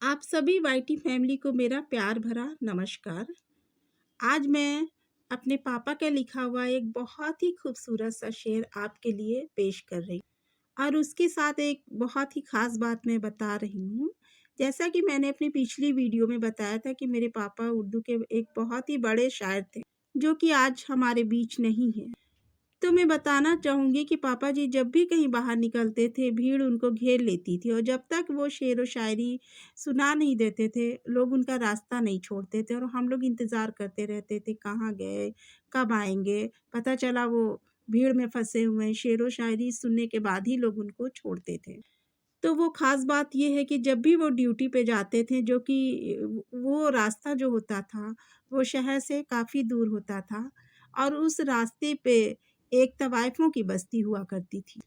आप सभी YT family को मेरा प्यार भरा नमस्कार। आज मैं अपने पापा का लिखा हुआ एक बहुत ही खूबसूरत सा शेर आपके लिए पेश कर रही हूँ और उसके साथ एक बहुत ही ख़ास बात मैं बता रही हूँ। जैसा कि मैंने अपनी पिछली वीडियो में बताया था कि मेरे पापा उर्दू के एक बहुत ही बड़े शायर थे, जो कि आज हमारे बीच नहीं हैं। तो मैं बताना चाहूँगी कि पापा जी जब भी कहीं बाहर निकलते थे, भीड़ उनको घेर लेती थी और जब तक वो शेर व शायरी सुना नहीं देते थे, लोग उनका रास्ता नहीं छोड़ते थे और हम लोग इंतज़ार करते रहते थे, कहाँ गए, कब आएँगे? पता चला वो भीड़ में फँसे हुए हैं, शेर व शायरी सुनने के बाद ही लोग उनको छोड़ते थे। तो वो ख़ास बात ये है कि जब भी वो ड्यूटी पे जाते थे, जो कि वो रास्ता जो होता था, वो शहर से काफ़ी दूर होता था और उस रास्ते पे एक तवाइफ़ों की बस्ती हुआ करती थी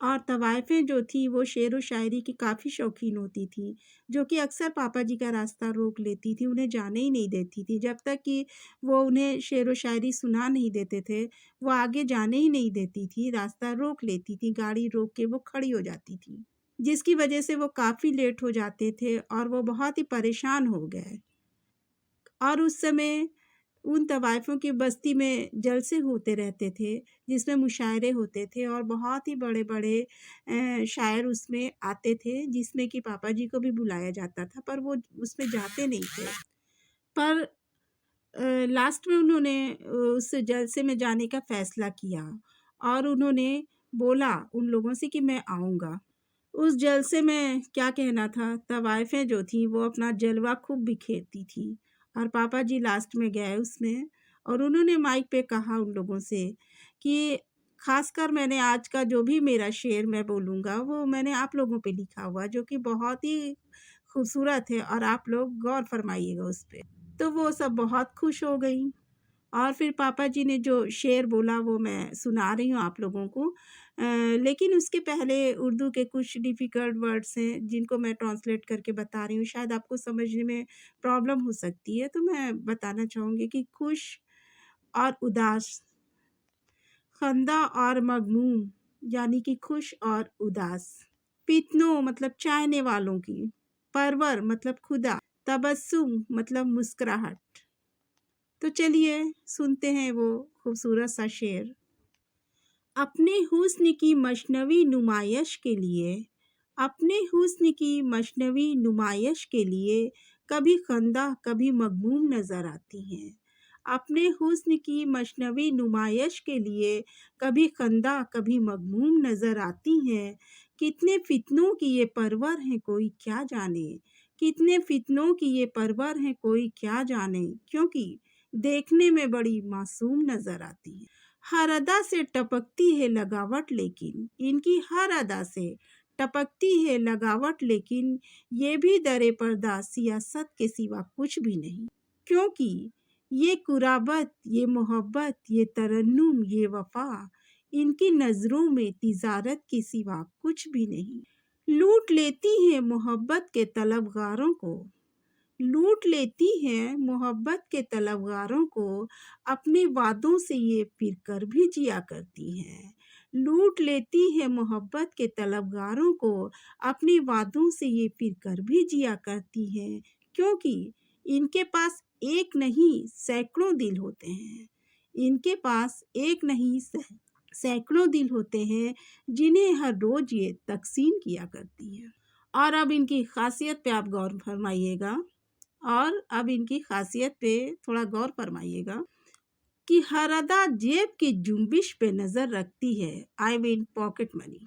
और तवाइफ़ें जो थी वो शेर व शायरी की काफ़ी शौकीन होती थी, जो कि अक्सर पापा जी का रास्ता रोक लेती थी, उन्हें जाने ही नहीं देती थी। जब तक कि वो उन्हें शेर व शायरी सुना नहीं देते थे, वो आगे जाने ही नहीं देती थी, रास्ता रोक लेती थी, गाड़ी रोक के वो खड़ी हो जाती थी। जिसकी वजह से वो काफ़ी लेट हो जाते थे और वो बहुत ही परेशान हो गए और उस समय उन तवाइफ़ों की बस्ती में जलसे होते रहते थे, जिसमें मुशायरे होते थे और बहुत ही बड़े-बड़े शायर उसमें आते थे, जिसमें कि पापा जी को भी बुलाया जाता था, पर वो उसमें जाते नहीं थे। पर लास्ट में उन्होंने उस जलसे में जाने का फ़ैसला किया और उन्होंने बोला उन लोगों से कि मैं आऊँगा। उस जलसे में क्या कहना था, तवाइफ़ें जो थीं वो अपना जलवा खूब बिखेरती थीं और पापा जी लास्ट में गए उसमें और उन्होंने माइक पे कहा उन लोगों से कि ख़ासकर मैंने आज का जो भी मेरा शेर मैं बोलूँगा वो मैंने आप लोगों पे लिखा हुआ जो कि बहुत ही खूबसूरत है और आप लोग गौर फ़रमाइएगा उस पे। तो वो सब बहुत खुश हो गईं। और फिर पापा जी ने जो शेर बोला वो मैं सुना रही हूँ आप लोगों को। लेकिन उसके पहले उर्दू के कुछ डिफ़िकल्ट वर्ड्स हैं जिनको मैं ट्रांसलेट करके बता रही हूँ, शायद आपको समझने में प्रॉब्लम हो सकती है, तो मैं बताना चाहूँगी कि खुश और उदास, खंदा और मग़मूम यानी कि खुश और उदास, फितनों मतलब चाहने वालों की, परवर मतलब खुदा, तबस्सुम मतलब मुस्कुराहट। तो चलिए सुनते हैं वो खूबसूरत सा शेर। अपने हुस्न की मजनवी नुमाइश के लिए, अपने हुस्न की मजनवी नुमाइश के लिए कभी खंदा कभी मगमूम नज़र आती हैं। अपने हुस्न की मजनवी नुमाइश के लिए कभी खंदा कभी मगमूम नज़र आती हैं। कितने फितनों की ये परवर हैं कोई क्या जाने, कितने फितनों की ये परवर हैं कोई क्या जाने, क्योंकि देखने में बड़ी मासूम नज़र आती है। हर अदा से टपकती है लगावट लेकिन, इनकी हर अदा से टपकती है लगावट लेकिन ये भी दरे पर्दा सियासत के सिवा कुछ भी नहीं। क्योंकि ये कुराबत, ये मोहब्बत, ये तरन्नुम, ये वफा इनकी नज़रों में तिजारत के सिवा कुछ भी नहीं। लूट लेती है मोहब्बत के तलबगारों को, लूट लेती हैं मोहब्बत के तलबगारों को, अपने वादों से ये फिर कर भी जिया करती हैं। लूट लेती है मोहब्बत के तलबगारों को, अपने वादों से ये फिर कर भी जिया करती हैं, क्योंकि इनके पास एक नहीं सैकड़ों दिल होते हैं। इनके पास एक नहीं सैकड़ों दिल होते हैं, जिन्हें हर रोज़ ये तकसीम किया करती हैं। और अब इनकी खासियत पे आप गौर फरमाइएगा। और अब इनकी खासियत पे थोड़ा गौर फरमाइएगा कि हर अदा जेब की जुम्बिश पे नज़र रखती है, आई मीन पॉकेट मनी।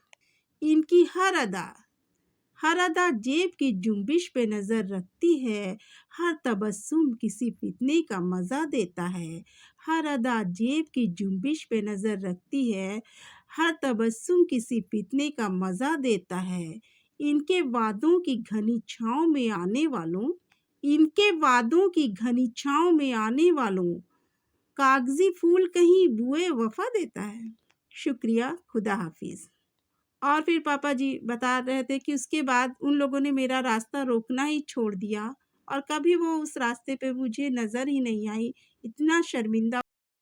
इनकी हर अदा जेब की जुम्बिश पे नज़र रखती है, हर तबस्सुम किसी फितने का मज़ा देता है। हर अदा जेब की जुम्बिश पे नज़र रखती है, हर तबस्सुम किसी फितने का मज़ा देता है। इनके वादों की घनी छाँव में आने वालों, इनके वादों की घनी छाँव में आने वालों, कागज़ी फूल कहीं बुए वफ़ा देता है। शुक्रिया, खुदा हाफ़िज़। और फिर पापा जी बता रहे थे कि उसके बाद उन लोगों ने मेरा रास्ता रोकना ही छोड़ दिया और कभी वो उस रास्ते पे मुझे नज़र ही नहीं आई। इतना शर्मिंदा